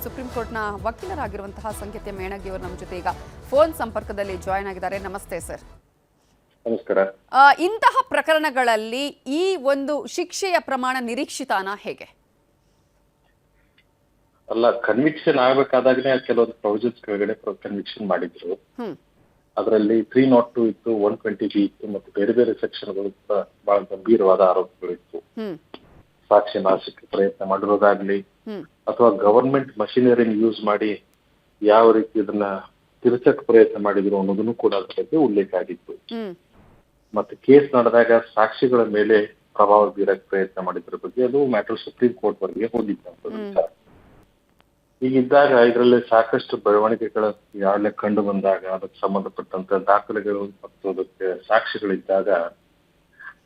Supreme ಕೋರ್ಟ್ನ ವಕೀಲರಾಗಿರುವಂತಹ ಸಂಗೀತ ಮೇಣಗಿ ಅವರು ನಮ್ಮ ಜೊತೆ ಈಗ ಫೋನ್ ಸಂಪರ್ಕದಲ್ಲಿ ಜಾಯಿನ್ ಆಗಿದ್ದಾರೆ. ನಮಸ್ತೆ ಸರ್. ನಮಸ್ಕಾರ. ಇಂತಹ ಪ್ರಕರಣಗಳಲ್ಲಿ ಈ ಒಂದು ಶಿಕ್ಷೆಯ ಪ್ರಮಾಣ ನಿರೀಕ್ಷಿತಾನ ಹೇಗೆ? ಅಲ್ಲ, ಕನ್ವಿಕ್ಷನ್ ಆಗಬೇಕಾದಾಗನೇ ಕೆಲವೊಂದು ಪ್ರೊವಿಷನ್ಸ್ ಕೆಳಗಡೆ ಕನ್ವಿಕ್ಷನ್ ಮಾಡಿದ್ರು. ಅದರಲ್ಲಿ 302 ಇತ್ತು, 120B ಇತ್ತು, ಮತ್ತು ಬೇರೆ ಬೇರೆ ಸೆಕ್ಷನ್ಗಳು ಬಹಳ ಗಂಭೀರವಾದ ಆರೋಪಗಳಿತ್ತು. ಸಾಕ್ಷಿ ನಾಶಕ್ಕೆ ಪ್ರಯತ್ನ ಮಾಡಿರೋದಾಗ್ಲಿ ಅಥವಾ ಗವರ್ಮೆಂಟ್ ಮಷಿನರಿನ ಯೂಸ್ ಮಾಡಿ ಯಾವ ರೀತಿ ಇದನ್ನ ತಿರ್ಚಕ್ ಪ್ರಯತ್ನ ಮಾಡಿದ್ರು ಅನ್ನೋದನ್ನು ಕೂಡ ಅದ್ರ ಬಗ್ಗೆ ಉಲ್ಲೇಖ ಆಗಿತ್ತು. ಮತ್ತೆ ಕೇಸ್ ನಡೆದಾಗ ಸಾಕ್ಷಿಗಳ ಮೇಲೆ ಪ್ರಭಾವ ಬೀರಕ್ ಪ್ರಯತ್ನ ಮಾಡಿದ್ರ ಬಗ್ಗೆ ಅದು ಮ್ಯಾಟರ್ ಸುಪ್ರೀಂ ಕೋರ್ಟ್ ವರೆಗೆ ಹೋಗಿದ್ದ. ಹೀಗಿದ್ದಾಗ ಇದರಲ್ಲಿ ಸಾಕಷ್ಟು ಬೆಳವಣಿಗೆಗಳು ಯಾವಾಗಲೇ ಕಂಡು ಬಂದಾಗ ಅದಕ್ಕೆ ಸಂಬಂಧಪಟ್ಟಂತ ದಾಖಲೆಗಳು ಮತ್ತು ಅದಕ್ಕೆ ಸಾಕ್ಷಿಗಳಿದ್ದಾಗ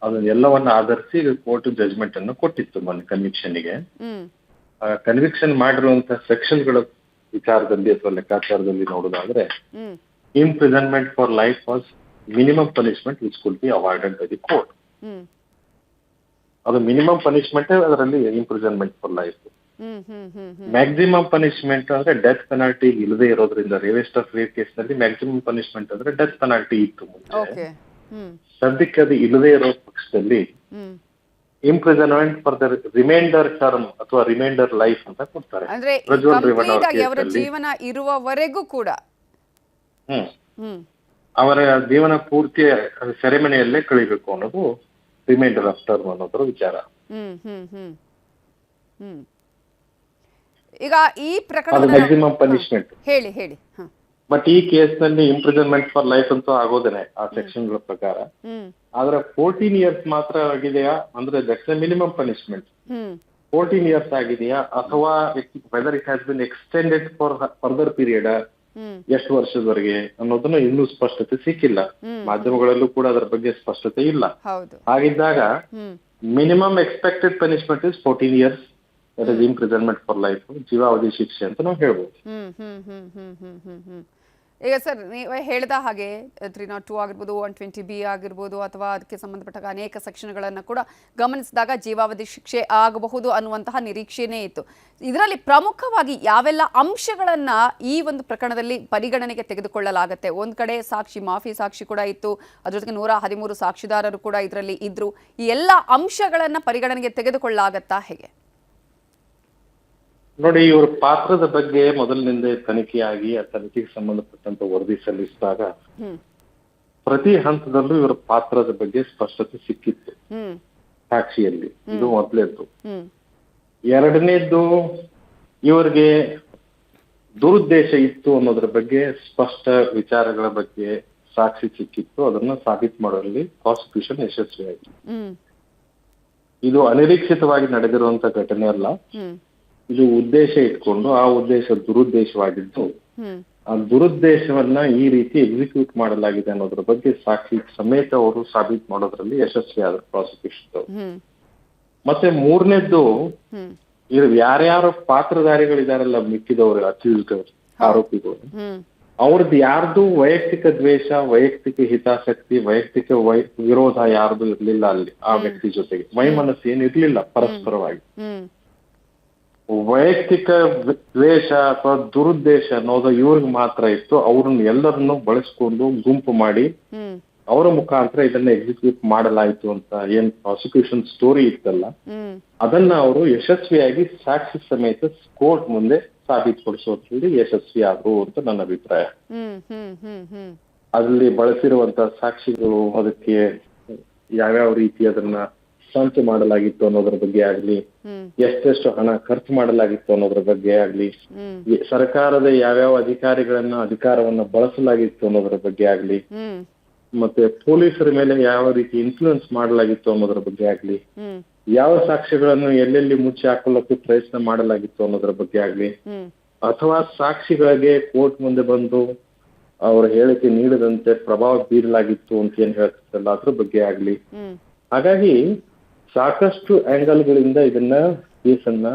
ಅದನ್ನೆಲ್ಲವನ್ನ ಆಧರಿಸಿ ಕೋರ್ಟ್ ಜಜ್ಮೆಂಟ್ ಅನ್ನು ಕೊಟ್ಟಿತ್ತು ಮೊನ್ನೆ ಕನ್ವಿಕ್ಷನ್ಗೆ. ಕನ್ವಿಕ್ಷನ್ ಮಾಡಿರುವಂತಹ ಸೆಕ್ಷನ್ಗಳ ವಿಚಾರದಲ್ಲಿ ಅಥವಾ ಲೆಕ್ಕಾಚಾರದಲ್ಲಿ ನೋಡೋದಾದ್ರೆ imprisonment for life was minimum punishment which could be avoided by the court. ಅದು ಮಿನಿಮಮ್ ಪನಿಷ್ಮೆಂಟ್, ಅದರಲ್ಲಿ imprisonment for life. Maximum punishment ಅಂದ್ರೆ ಡೆತ್ ಪೆನಾಲ್ಟಿ ಇಲ್ಲದೆ ಇರೋದ್ರಿಂದ ರೇವೆಸ್ಟ್ ಆಫ್ ರೇಪ್ ಕೇಸ್ ನಲ್ಲಿ ಮ್ಯಾಕ್ಸಿಮಮ್ ಪನಿಷ್ಮೆಂಟ್ ಅಂದ್ರೆ ಡೆತ್ ಪೆನಾಲ್ಟಿ ಇತ್ತು ಮುಂಚೆ. ಸದ್ಯಕ್ಕೆ ಅದು ಇಲ್ಲದೆ ಇರೋ ಪಕ್ಷದಲ್ಲಿ imprisonment for the reminder term ಅಥವಾ ರಿಮೈಂಡರ್ ಲೈಫ್ ಅಂತ ಕೊಡ್ತಾರೆ. ಅವರ ಜೀವನ ಇರುವವರೆಗೂ ಕೂಡ ಅವರ ಜೀವನ ಪೂರ್ತಿ ಸೆರೆಮನೆಯಲ್ಲೇ ಕಳಿಬೇಕು ಅನ್ನೋದು ರಿಮೈಂಡರ್ ಆಫ್ ಟರ್ಮ್ ಅನ್ನೋದ್ರ ವಿಚಾರ. ಈಗ ಈ ಪ್ರಕರಣ ಮ್ಯಾಕ್ಸಿಮಮ್ ಪನಿಷ್ಮೆಂಟ್ ಹೇಳಿ. ಬಟ್ ಈ ಕೇಸ್ ನಲ್ಲಿ ಇಂಪ್ರಿಸನ್ಮೆಂಟ್ ಫಾರ್ ಲೈಫ್ ಅಂತೂ ಆಗೋದೇನೆ ಆ ಸೆಕ್ಷನ್ ಗಳ ಪ್ರಕಾರ. ಆದ್ರೆ 14 ಇಯರ್ಸ್ ಮಾತ್ರ ಆಗಿದೆಯಾ ಅಂದ್ರೆ that's A minimum punishment. 14 years ಆಗಿದೆಯಾ ಅಥವಾ whether it has been extended for further period, ಎಷ್ಟು ವರ್ಷದವರೆಗೆ ಅನ್ನೋದನ್ನ ಇನ್ನೂ ಸ್ಪಷ್ಟತೆ ಸಿಕ್ಕಿಲ್ಲ. ಮಾಧ್ಯಮಗಳಲ್ಲೂ ಕೂಡ ಅದರ ಬಗ್ಗೆ ಸ್ಪಷ್ಟತೆ ಇಲ್ಲ. ಹಾಗಿದ್ದಾಗ minimum expected punishment is 14 years. That is imprisonment for life, ಜೀವಾವಧಿ ಶಿಕ್ಷೆ ಅಂತ ನಾವು ಹೇಳ್ಬೋದು. ಈಗ ಸರ್ ನೀವು ಹೇಳಿದ ಹಾಗೆ 302 ಆಗಿರ್ಬೋದು, 120B ಆಗಿರ್ಬೋದು, ಅಥವಾ ಅದಕ್ಕೆ ಸಂಬಂಧಪಟ್ಟ ಅನೇಕ ಸೆಕ್ಷನ್ಗಳನ್ನು ಕೂಡ ಗಮನಿಸಿದಾಗ ಜೀವಾವಧಿ ಶಿಕ್ಷೆ ಆಗಬಹುದು ಅನ್ನುವಂತಹ ನಿರೀಕ್ಷೆನೇ ಇತ್ತು. ಇದರಲ್ಲಿ ಪ್ರಮುಖವಾಗಿ ಯಾವೆಲ್ಲ ಅಂಶಗಳನ್ನ ಈ ಒಂದು ಪ್ರಕರಣದಲ್ಲಿ ಪರಿಗಣನೆಗೆ ತೆಗೆದುಕೊಳ್ಳಲಾಗತ್ತೆ? ಒಂದ್ ಕಡೆ ಸಾಕ್ಷಿ ಮಾಫಿ ಸಾಕ್ಷಿ ಕೂಡ ಇತ್ತು, ಅದ್ರ ಜೊತೆಗೆ 113 ಸಾಕ್ಷಿದಾರರು ಕೂಡ ಇದರಲ್ಲಿ ಇದ್ರು. ಈ ಎಲ್ಲ ಅಂಶಗಳನ್ನ ಪರಿಗಣನೆಗೆ ತೆಗೆದುಕೊಳ್ಳಲಾಗತ್ತಾ ಹೇಗೆ? ನೋಡಿ, ಇವರ ಪಾತ್ರದ ಬಗ್ಗೆ ಮೊದಲಿನಿಂದ ತನಿಖೆಯಾಗಿ ಆ ತನಿಖೆಗೆ ಸಂಬಂಧಪಟ್ಟಂತ ವರದಿ ಸಲ್ಲಿಸಿದಾಗ ಪ್ರತಿ ಹಂತದಲ್ಲೂ ಇವರ ಪಾತ್ರದ ಬಗ್ಗೆ ಸ್ಪಷ್ಟತೆ ಸಿಕ್ಕಿತ್ತು ಸಾಕ್ಷಿಯಲ್ಲಿ. ಇದು ಮೊದಲೇದ್ದು. ಎರಡನೇದ್ದು, ಇವರಿಗೆ ದುರುದ್ದೇಶ ಇತ್ತು ಅನ್ನೋದ್ರ ಬಗ್ಗೆ ಸ್ಪಷ್ಟ ವಿಚಾರಗಳ ಬಗ್ಗೆ ಸಾಕ್ಷಿ ಸಿಕ್ಕಿತ್ತು. ಅದನ್ನ ಸಾಬೀತು ಮಾಡುವಲ್ಲಿ ಪ್ರಾಸಿಕ್ಯೂಷನ್ ಯಶಸ್ವಿಯಾಯಿತು. ಇದು ಅನಿರೀಕ್ಷಿತವಾಗಿ ನಡೆದಿರುವಂತ ಘಟನೆ ಅಲ್ಲ. ಇದು ಉದ್ದೇಶ ಇಟ್ಕೊಂಡು ಆ ಉದ್ದೇಶ ದುರುದ್ದೇಶವಾಗಿದ್ದು ಆ ದುರುದ್ದೇಶವನ್ನ ಈ ರೀತಿ ಎಕ್ಸಿಕ್ಯೂಟ್ ಮಾಡಲಾಗಿದೆ ಅನ್ನೋದ್ರ ಬಗ್ಗೆ ಸಾಕ್ಷಿ ಸಮೇತ ಅವರು ಸಾಬೀತು ಮಾಡೋದ್ರಲ್ಲಿ ಯಶಸ್ವಿ ಆದ್ರು ಪ್ರಾಸಿಕ್ಯೂಷನ್. ಮತ್ತೆ ಮೂರನೇದ್ದು, ಯಾರ್ಯಾರು ಪಾತ್ರಧಾರಿಗಳಿದಾರಲ್ಲ ಮಿಕ್ಕಿದವರು ಅಕ್ಯೂಸ್ಡ್ ಆರೋಪಿಗಳು, ಅವ್ರದ್ದು ಯಾರ್ದು ವೈಯಕ್ತಿಕ ದ್ವೇಷ, ವೈಯಕ್ತಿಕ ಹಿತಾಸಕ್ತಿ, ವೈಯಕ್ತಿಕ ವಿರೋಧ ಯಾರ್ದು ಇರ್ಲಿಲ್ಲ ಅಲ್ಲಿ. ಆ ವ್ಯಕ್ತಿ ಜೊತೆಗೆ ವೈಮನಸ್ಸು ಏನಿರ್ಲಿಲ್ಲ ಪರಸ್ಪರವಾಗಿ. ವೈಯಕ್ತಿಕ ದ್ವೇಷ ಅಥವಾ ದುರುದ್ದೇಶ ಅನ್ನೋದು ಇವ್ರಿಗೆ ಮಾತ್ರ ಇತ್ತು. ಅವ್ರನ್ನ ಎಲ್ಲರನ್ನು ಬಳಸ್ಕೊಂಡು ಗುಂಪು ಮಾಡಿ ಅವರ ಮುಖಾಂತರ ಇದನ್ನ ಎಕ್ಸಿಕ್ಯೂಟ್ ಮಾಡಲಾಯ್ತು ಅಂತ ಏನ್ ಪ್ರಾಸಿಕ್ಯೂಷನ್ ಸ್ಟೋರಿ ಇತ್ತಲ್ಲ, ಅದನ್ನ ಅವರು ಯಶಸ್ವಿಯಾಗಿ ಸಾಕ್ಷಿ ಸಮೇತ ಕೋರ್ಟ್ ಮುಂದೆ ಸಾಬೀತುಪಡಿಸೋದ್ರಲ್ಲಿ ಯಶಸ್ವಿ ಆದ್ರು ಅಂತ ನನ್ನ ಅಭಿಪ್ರಾಯ. ಅಲ್ಲಿ ಬಳಸಿರುವಂತ ಸಾಕ್ಷಿಗಳು, ಅದಕ್ಕೆ ಯಾವ್ಯಾವ ರೀತಿ ಅದನ್ನ ಸಂಚು ಮಾಡಲಾಗಿತ್ತು ಅನ್ನೋದ್ರ ಬಗ್ಗೆ ಆಗ್ಲಿ, ಎಷ್ಟೆಷ್ಟು ಹಣ ಖರ್ಚು ಮಾಡಲಾಗಿತ್ತು ಅನ್ನೋದ್ರ ಬಗ್ಗೆ ಆಗ್ಲಿ, ಸರ್ಕಾರದ ಯಾವ್ಯಾವ ಅಧಿಕಾರವನ್ನ ಬಳಸಲಾಗಿತ್ತು ಅನ್ನೋದ್ರ ಬಗ್ಗೆ ಆಗ್ಲಿ, ಮತ್ತೆ ಪೊಲೀಸರ ಮೇಲೆ ಯಾವ ರೀತಿ ಇನ್ಫ್ಲೂಯೆನ್ಸ್ ಮಾಡಲಾಗಿತ್ತು ಅನ್ನೋದ್ರ ಬಗ್ಗೆ ಆಗ್ಲಿ, ಯಾವ ಸಾಕ್ಷ್ಯಗಳನ್ನು ಎಲ್ಲೆಲ್ಲಿ ಮುಚ್ಚಿ ಹಾಕೊಳ್ಳಕ್ಕೆ ಪ್ರಯತ್ನ ಮಾಡಲಾಗಿತ್ತು ಅನ್ನೋದ್ರ ಬಗ್ಗೆ ಆಗ್ಲಿ, ಅಥವಾ ಸಾಕ್ಷಿಗಳಿಗೆ ಕೋರ್ಟ್ ಮುಂದೆ ಬಂದು ಅವರ ಹೇಳಿಕೆ ನೀಡದಂತೆ ಪ್ರಭಾವ ಬೀರಲಾಗಿತ್ತು ಅಂತ ಏನ್ ಹೇಳ್ತಿದ್ದಲ್ಲ ಅದ್ರ ಬಗ್ಗೆ ಆಗ್ಲಿ. ಹಾಗಾಗಿ ಸಾಕಷ್ಟು ಆಂಗಲ್ಗಳಿಂದ ಇದನ್ನ ಕೇಸನ್ನ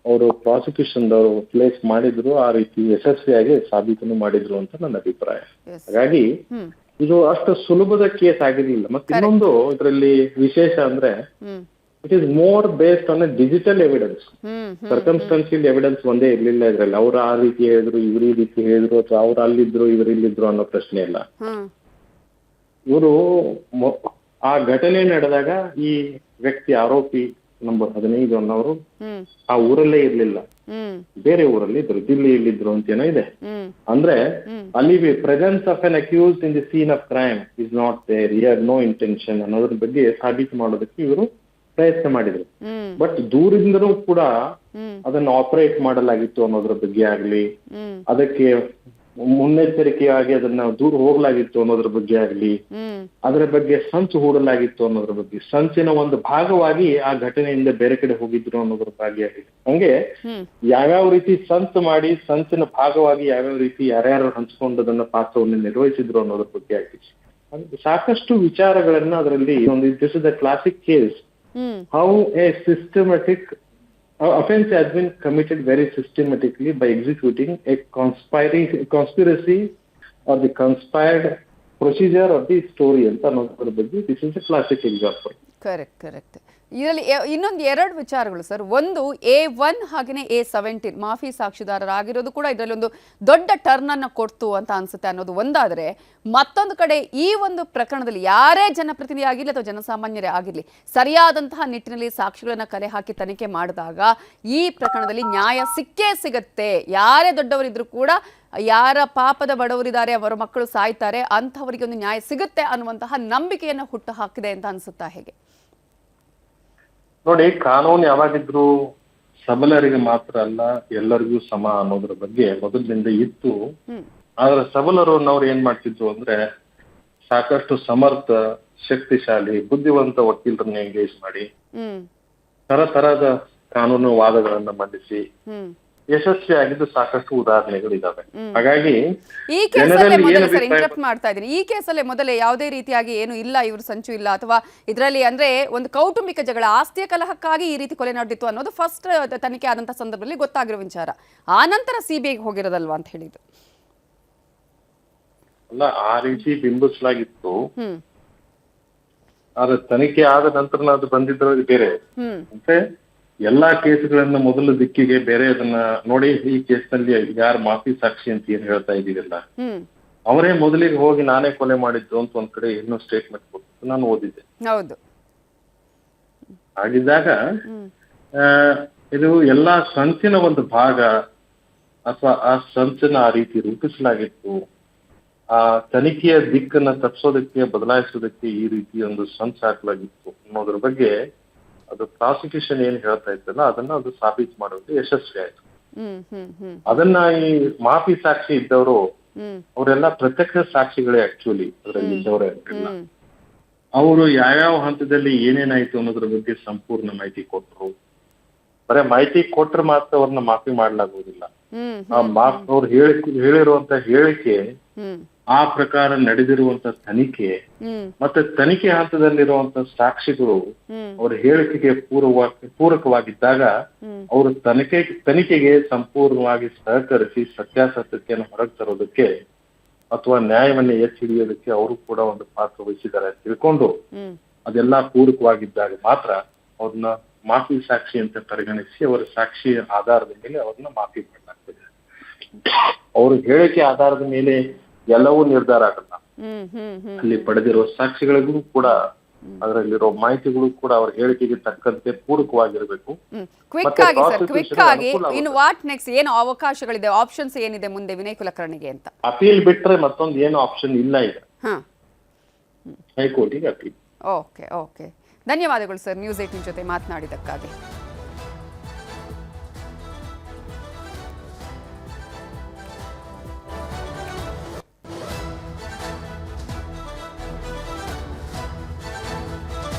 ಅವರು ಪ್ರಾಸಿಕ್ಯೂಷನ್ ಅವರು ಪ್ಲೇಸ್ ಮಾಡಿದ್ರು, ಆ ರೀತಿ ಯಶಸ್ವಿಯಾಗಿ ಸಾಬೀತನ್ನು ಮಾಡಿದ್ರು ಅಂತ ನನ್ನ ಅಭಿಪ್ರಾಯ. ಹಾಗಾಗಿ ಇದು ಅಷ್ಟು ಸುಲಭದ ಕೇಸ್ ಆಗಿರ್ಲಿಲ್ಲ. ಮತ್ತೆ ಇನ್ನೊಂದು ಇದರಲ್ಲಿ ವಿಶೇಷ ಅಂದ್ರೆ it is more based on A digital evidence. Hmm circumstantial evidence ಒಂದೇ ಇರ್ಲಿಲ್ಲ ಇದ್ರಲ್ಲಿ. ಅವ್ರು ಆ ರೀತಿ ಹೇಳಿದ್ರು, ಇವ್ರು ಈ ರೀತಿ ಹೇಳಿದ್ರು, ಅಥವಾ ಅವ್ರು ಅಲ್ಲಿದ್ರು ಇವ್ರು ಇಲ್ಲಿದ್ರು ಅನ್ನೋ ಪ್ರಶ್ನೆ ಇಲ್ಲ. ಹ್ಮ್ ಇವರು ಆ ಘಟನೆ ನಡೆದಾಗ ಈ ವ್ಯಕ್ತಿ ಆರೋಪಿ ನಂಬರ್ 15 ಅನ್ನೋರು ಹ್ಮ್ ಆ ಊರಲ್ಲೇ ಇರ್ಲಿಲ್ಲ, ಹ್ಮ್ ಬೇರೆ ಊರಲ್ಲಿ ಇದ್ರು, ದಿಲ್ಲಿಯಲ್ಲಿದ್ರು ಅಂತ ಏನೋ ಇದೆ. ಹ್ಮ್ ಅಂದ್ರೆ ಅಲ್ಲಿ presence of an accused in the scene of crime is not there, here no intention ಅನ್ನೋದ್ರ ಬಗ್ಗೆ ಸಾಬೀತು ಮಾಡೋದಕ್ಕೆ ಇವರು ಪ್ರಯತ್ನ ಮಾಡಿದ್ರು. ಹ್ಮ್ ಬಟ್ ದೂರಿಂದನೂ ಕೂಡ ಹ್ಮ್ ಅದನ್ನ ಆಪರೇಟ್ ಮಾಡಲಾಗಿತ್ತು ಅನ್ನೋದ್ರ ಬಗ್ಗೆ ಆಗ್ಲಿ, ಹ್ಮ್ ಅದಕ್ಕೆ ಮುನ್ನೆಚ್ಚರಿಕೆಯಾಗಿ ಅದನ್ನ ದೂರ ಹೋಗ್ಲಾಗಿತ್ತು ಅನ್ನೋದ್ರ ಬಗ್ಗೆ ಆಗ್ಲಿ, ಹ್ಮ್ ಅದರ ಬಗ್ಗೆ ಸಂಚು ಹೂಡಲಾಗಿತ್ತು ಅನ್ನೋದ್ರ ಬಗ್ಗೆ, ಸಂಚಿನ ಒಂದು ಭಾಗವಾಗಿ ಆ ಘಟನೆಯಿಂದ ಬೇರೆ ಕಡೆ ಹೋಗಿದ್ರು ಅನ್ನೋದ್ರ ಬಗ್ಗೆ ಆಗಲಿ, ಹಂಗೆ ಹ್ಮ್ ಯಾವ್ಯಾವ ರೀತಿ ಸಂಚು ಮಾಡಿ ಸಂಚಿನ ಭಾಗವಾಗಿ ಯಾವ್ಯಾವ ರೀತಿ ಯಾರ್ಯಾರು ಹಂಚ್ಕೊಂಡದನ್ನ ಪಾತ್ರವನ್ನು ನಿರ್ವಹಿಸಿದ್ರು ಅನ್ನೋದ್ರ ಬಗ್ಗೆ ಆಗಲಿ, ಸಾಕಷ್ಟು ವಿಚಾರಗಳನ್ನ ಅದರಲ್ಲಿ ಒಂದು this is the classic case hmm how a systematic offense has been committed very systematically by executing a conspiracy or the conspired procedure of the story ಅಂತ ಅನ್ನೋದ್ರ ಬಗ್ಗೆ this is a classic example. Correct. ಇದರಲ್ಲಿ ಇನ್ನೊಂದು 2 ವಿಚಾರಗಳು sir. ಒಂದು A1 ಹಾಗೆಯೇ A17 ಮಾಫಿ ಸಾಕ್ಷಿದಾರರಾಗಿರೋದು ಕೂಡ ಇದರಲ್ಲಿ ಒಂದು ದೊಡ್ಡ ಟರ್ನ್ ಅನ್ನು ಕೊಡ್ತು ಅಂತ ಅನ್ಸುತ್ತೆ ಅನ್ನೋದು ಒಂದಾದರೆ, ಮತ್ತೊಂದು ಕಡೆ ಈ ಒಂದು ಪ್ರಕರಣದಲ್ಲಿ ಯಾರೇ ಜನಪ್ರತಿನಿಧಿ ಆಗಿರಲಿ ಅಥವಾ ಜನಸಾಮಾನ್ಯರೇ ಆಗಿರಲಿ ಸರಿಯಾದಂತಹ ನಿಟ್ಟಿನಲ್ಲಿ ಸಾಕ್ಷಿಗಳನ್ನ ಕಲೆ ಹಾಕಿ ತನಿಖೆ ಮಾಡಿದಾಗ ಈ ಪ್ರಕರಣದಲ್ಲಿ ನ್ಯಾಯ ಸಿಕ್ಕೇ ಸಿಗತ್ತೆ. ಯಾರೇ ದೊಡ್ಡವರಿದ್ರು ಕೂಡ, ಯಾರ ಪಾಪದ ಬಡವರಿದ್ದಾರೆ ಅವರ ಮಕ್ಕಳು ಸಾಯ್ತಾರೆ ಅಂಥವರಿಗೆ ಒಂದು ನ್ಯಾಯ ಸಿಗುತ್ತೆ ಅನ್ನುವಂತಹ ನಂಬಿಕೆಯನ್ನು ಹುಟ್ಟು ಹಾಕಿದೆ ಅಂತ ಅನ್ಸುತ್ತಾ ಹೇಗೆ? ನೋಡಿ, ಕಾನೂನು ಯಾವಾಗಿದ್ರು ಸಬಲರಿಗೆ ಮಾತ್ರ ಅಲ್ಲ ಎಲ್ಲರಿಗೂ ಸಮ ಅನ್ನೋದ್ರ ಬಗ್ಗೆ ಮೊದಲಿನಿಂದ ಇತ್ತು. ಆದ್ರೆ ಸಬಲರು ಅನ್ನೋರು ಏನ್ ಮಾಡ್ತಿದ್ರು ಅಂದ್ರೆ ಸಾಕಷ್ಟು ಸಮರ್ಥ, ಶಕ್ತಿಶಾಲಿ, ಬುದ್ಧಿವಂತ ವಕೀಲರನ್ನ ಎಂಗೇಜ್ ಮಾಡಿ ತರತರದ ಕಾನೂನು ವಾದಗಳನ್ನ ಮಂಡಿಸಿ ಯಶಸ್ವಿಯಾಗಿದ್ದು ಸಾಕಷ್ಟು ಉದಾಹರಣೆಗಳಿದಾವೆ. ಹಾಗಾಗಿ ಈ ಕೇಸಲ್ಲೇ ಮೊದಲೇ ಸರ್ ಇಂಟರಪ್ಟ್ ಮಾಡ್ತಾ ಇದ್ದೀನಿ, ಈ ಕೇಸಲ್ಲೇ ಮೊದಲೇ ಯಾವುದೇ ರೀತಿಯಾಗಿ ಏನು ಇಲ್ಲ, ಇವರು ಸಂಚು ಇಲ್ಲ, ಅಥವಾ ಇದರಲ್ಲಿ ಅಂದ್ರೆ ಒಂದು ಕೌಟುಂಬಿಕ ಜಗಳ, ಆಸ್ತಿಯ ಕಲಹಕ್ಕಾಗಿ ಈ ರೀತಿ ಕೊಲೆ ನಡೆದಿತ್ತು ಅನ್ನೋದು ಫಸ್ಟ್ ತನಿಖೆ ಆದಂತ ಸಂದರ್ಭದಲ್ಲಿ ಗೊತ್ತಾಗಿರೋ ವಿಚಾರ. ಆ ನಂತರ ಸಿಬಿಐಗೆ ಹೋಗಿರೋದಲ್ವಾ ಅಂತ ಹೇಳಿದ್ದು ಅಲ್ಲ, ಆ ರೀತಿ ಬಿಂಬಿಸಲಾಗಿತ್ತು. ಆದ್ರೆ ತನಿಖೆ ಆದ ನಂತರ ಅದು ಬಂದಿದ್ದು ಬೇರೆ. ಅಂದ್ರೆ ಎಲ್ಲಾ ಕೇಸ್ಗಳನ್ನ ಮೊದಲ ದಿಕ್ಕಿಗೆ ಬೇರೆ ಅದನ್ನ ನೋಡಿ, ಈ ಕೇಸ್ನಲ್ಲಿ ಯಾರು ಮಾಫಿ ಸಾಕ್ಷಿ ಅಂತ ಏನ್ ಹೇಳ್ತಾ ಇದೀರಲ್ಲ, ಅವರೇ ಮೊದಲಿಗೆ ಹೋಗಿ ನಾನೇ ಕೊಲೆ ಮಾಡಿದ್ದು ಅಂತ ಒಂದ್ ಕಡೆ ಇನ್ನೂ ಸ್ಟೇಟ್ಮೆಂಟ್ ಕೊಟ್ಟು ನಾನು ಓದಿದ್ದೆ. ಹೌದು. ಹಾಗಿದ್ದಾಗ ಇದು ಎಲ್ಲಾ ಸಂಚಿನ ಒಂದು ಭಾಗ ಅಥವಾ ಆ ಸಂಚನ ಆ ರೀತಿ ರೂಪಿಸಲಾಗಿತ್ತು. ಆ ತನಿಖೆಯ ದಿಕ್ಕನ್ನ ತಪ್ಪಿಸೋದಕ್ಕೆ, ಬದಲಾಯಿಸೋದಕ್ಕೆ ಈ ರೀತಿ ಒಂದು ಸಂಚು ಹಾಕಲಾಗಿತ್ತು ಅನ್ನೋದ್ರ ಬಗ್ಗೆ ಅದು ಪ್ರಾಸಿಕ್ಯೂಷನ್ ಏನ್ ಹೇಳ್ತಾ ಇತ್ತಲ್ಲ ಅದನ್ನ ಅದು ಸಾಬೀತು ಮಾಡೋದು ಯಶಸ್ವಿ ಆಯ್ತು. ಅದನ್ನ ಈ ಮಾಫಿ ಸಾಕ್ಷಿ ಇದ್ದವರು ಅವರೆಲ್ಲ ಪ್ರತ್ಯಕ್ಷ ಸಾಕ್ಷಿಗಳೇ ಆಕ್ಚುಲಿ ಅದರಲ್ಲಿ ಇದ್ದವರೇ ಇಲ್ಲ. ಅವರು ಯಾವ್ಯಾವ ಹಂತದಲ್ಲಿ ಏನೇನಾಯ್ತು ಅನ್ನೋದ್ರ ಬಗ್ಗೆ ಸಂಪೂರ್ಣ ಮಾಹಿತಿ ಕೊಟ್ಟರು. ಬರೇ ಮಾಹಿತಿ ಕೊಟ್ರೆ ಮಾತ್ರ ಅವ್ರನ್ನ ಮಾಫಿ ಮಾಡ್ಲಾಗುವುದಿಲ್ಲ. ಅವ್ರು ಹೇಳಿರುವಂತ ಹೇಳಿಕೆ, ಆ ಪ್ರಕಾರ ನಡೆದಿರುವಂತ ತನಿಖೆ, ಮತ್ತೆ ತನಿಖೆ ಹಂತದಲ್ಲಿರುವಂತ ಸಾಕ್ಷಿಗಳು ಅವರ ಹೇಳಿಕೆಗೆ ಪೂರಕವಾಗಿದ್ದಾಗ ಅವರು ತನಿಖೆಗೆ ಸಂಪೂರ್ಣವಾಗಿ ಸಹಕರಿಸಿ ಸತ್ಯಾಸತ್ಯತೆಯನ್ನು ಹೊರಗೆ ತರೋದಕ್ಕೆ ಅಥವಾ ನ್ಯಾಯವನ್ನ ಎತ್ತಿ ಹಿಡಿಯೋದಕ್ಕೆ ಅವರು ಕೂಡ ಒಂದು ಪಾತ್ರ ವಹಿಸಿದ್ದಾರೆ ಅಂತ ತಿಳ್ಕೊಂಡು ಅದೆಲ್ಲಾ ಪೂರಕವಾಗಿದ್ದಾಗ ಮಾತ್ರ ಅವ್ರನ್ನ ಮಾಫಿ ಸಾಕ್ಷಿ ಅಂತ ಪರಿಗಣಿಸಿ ಅವರ ಸಾಕ್ಷಿ ಆಧಾರದ ಮೇಲೆ ಅವ್ರನ್ನ ಮಾಫಿ ಮಾಡಲಾಗ್ತದೆ. ಅವ್ರ ಹೇಳಿಕೆ ಆಧಾರದ ಮೇಲೆ ಎಲ್ಲವೂ ನಿರ್ಧಾರ ಆಗಲ್ಲ. ಅಲ್ಲಿ ಪಡೆದಿರೋ ಸಾಕ್ಷಿಗಳಿಗೂ ಕೂಡ ಅದರಲ್ಲಿರೋ ಮಾಹಿತಿಗಳು ಕೂಡ ಅವ್ರ ಹೇಳಿಕೆಗೆ ತಕ್ಕಂತೆ ಪೂರಕವಾಗಿರ್ಬೇಕು. ಕ್ವಿಕ್ ಆಗಿ ಇನ್ನು ವಾಟ್ ನೆಕ್ಸ್ಟ್ ಏನು ಅವಕಾಶಗಳಿದೆ, ಆಪ್ಷನ್ಸ್ ಏನಿದೆ ಮುಂದೆ ವಿನಯ್ ಕುಲಕರ್ಣಿಗೆ ಅಂತ? ಅಪೀಲ್ ಬಿಟ್ರೆ ಮತ್ತೊಂದು ಏನು ಆಪ್ಷನ್ ಇಲ್ಲ ಈಗ. ಹೈಕೋರ್ಟಿಗೆ ಅಪೀಲ್. ಓಕೆ. ಧನ್ಯವಾದಗಳು ಸರ್ ನ್ಯೂಸ್ 18 ಜೊತೆ ಮಾತನಾಡಿದಕ್ಕಾಗಿ.